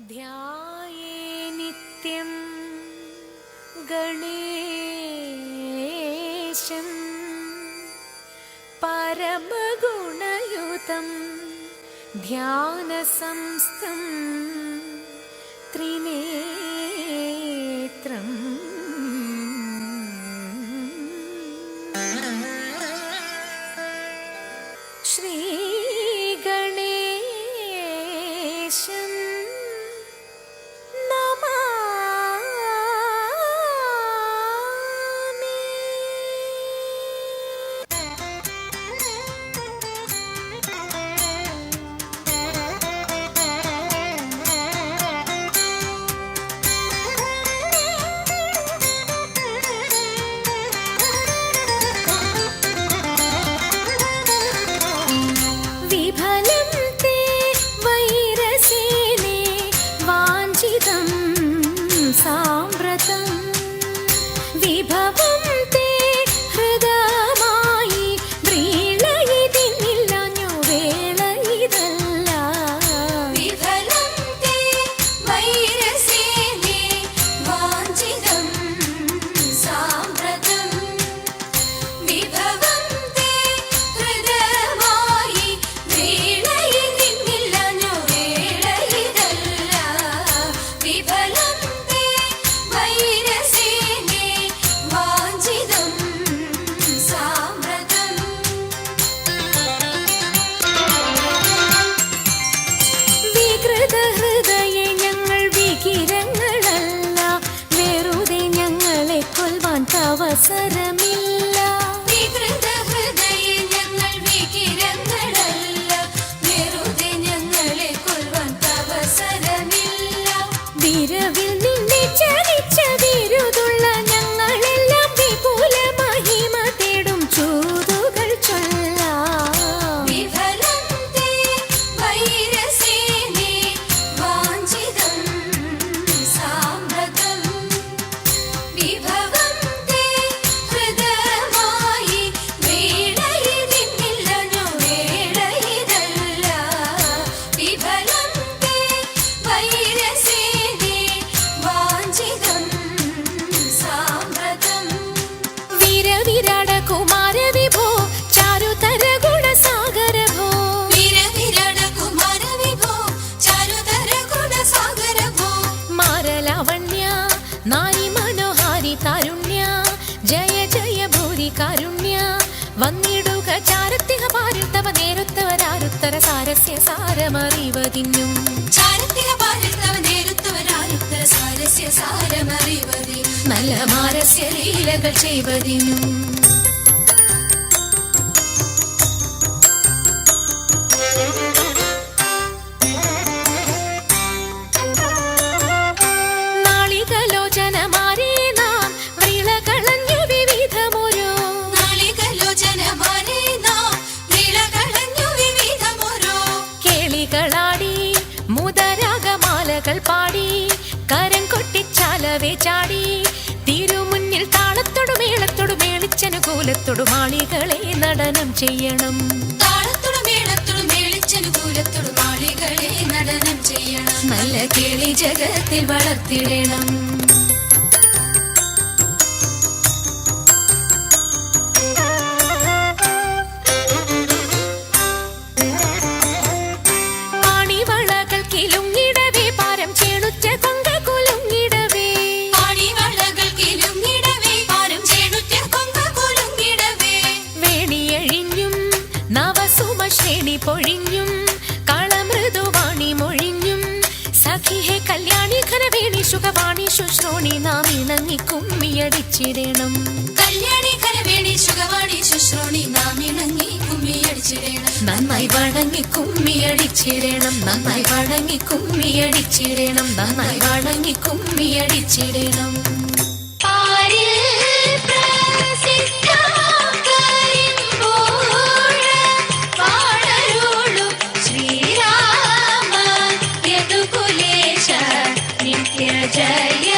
ധ്യായേ നിത്യം ഗണേശം പരമഗുണയുതം ധ്യാനസംസ്ഥം ത്രിനേത്രം ശ്രീഗണേശം സാമ്പ്രതം വിഭവം തേ ഹൃദയമായി വ്രീളയിതിന്നില്ലഞ്ഞു വേള ഇതല്ല വിഫലം തേ വൈരസേനേ വാഞ്ചിതം സാമ്പ്രതം വിഭവം തേ ഹൃദയമായി വ്രീളയിതിന്നില്ലഞ്ഞു വേള ഇതല്ല വിഫലം അവസരമില്ല വികൃത ഹൃദയ ഞങ്ങൾ വികിരങ്ങളല്ല വെറുതെ ഞങ്ങളെ കൊല്ലുവാൻ അവസരമില്ല വിരവിൽ നിന്നെ ചലിച്ച വിരുതുള്ള ഞങ്ങളെല്ലാം വിപുല മഹിമ തേടും ചൂതുകൾ ചൊല്ലാം വിഫലം തേ വൈരസേനേ വാഞ്ചിതം സാമ്പ്രതം വിഭവം വിരവിരാട കുമാര വിഭോ ചാരുതര ഗുണസാഗര ഭോ വിരവിരാട കുമാര വിഭോ ചാരുതര ഗുണസാഗര ഭോ മാരലാവണ്യ നാരി മനോഹാരി താരുണ്യ ജയ ജയ ഭൂരി കാരുണ്യ വന്നിടുക ചാരത്തിഹ പാരിൽ തവ നേരുത്തവരാരുത്തര സാരസ്യ സാരമറിവതിന്നും ചാരത്തിഹ പാരിൽ തവ നേരുത്തവരാരുത്തര സാരസ്യ സാരമറിവതി നല്ല മാരസ്യ ലീലകൾ ചെയ്വതിനും നാളികലോചനമാരേ നാം വ്രീളകളഞ്ഞു വിവിധമൊരു നാളികലോചനമാരേ നാം വ്രീളകളഞ്ഞു വിവിധമൊരു കേളികളാടി മുദരാഗമാലകൾ പാടി കരം കൊട്ടിച്ചാലവേ ചാടി തിരുമുന്നിൽ താളത്തോടു മേളത്തോടു മേളിച്ചനുകൂലത്തോടു മാളികളെ നടനം ചെയ്യണം താളത്തോടു മേളത്തോടു മേളിച്ചനുകൂലത്തോടു മാളികളെ നടനം ചെയ്യണം നല്ല കേളി ജഗത്തിൽ വളർത്തിടണം പാണിവളകൾ കിലുങ്ങിടവേ പാരം ചേണുറ്റ കൊങ്ക കുലുങ്ങിടവേ പാണിവളകൾ കിലുങ്ങിടവേ പാരം ചേണുറ്റ കൊങ്ക കുലുങ്ങിടവേ വേണിയഴിഞ്ഞും നവസുമ ശ്രേണി പൊഴിഞ്ഞും കളമൃദുവാണി മൊഴിഞ്ഞും സഖിഹേ കല്യാണി ഘനവേണി സുഖവാണി ശുശ്രോണി നാം ഇണങ്ങി കുമ്മിയടിച്ചിടണം കല്യാണി ഘനവേണി സുഖവാണി ശുശ്രോണി നാം ഇണങ്ങി കുമ്മിയടിച്ചിടണം നന്നായി വണങ്ങി കുമ്മിയടിച്ചിടണം നന്നായി വണങ്ങി കുമ്മിയടിച്ചിടണം നന്നായി വണങ്ങി കുമ്മിയടിച്ചിടണം ശ്രീരാമ യദുകുലേശ നിത്യ ജയ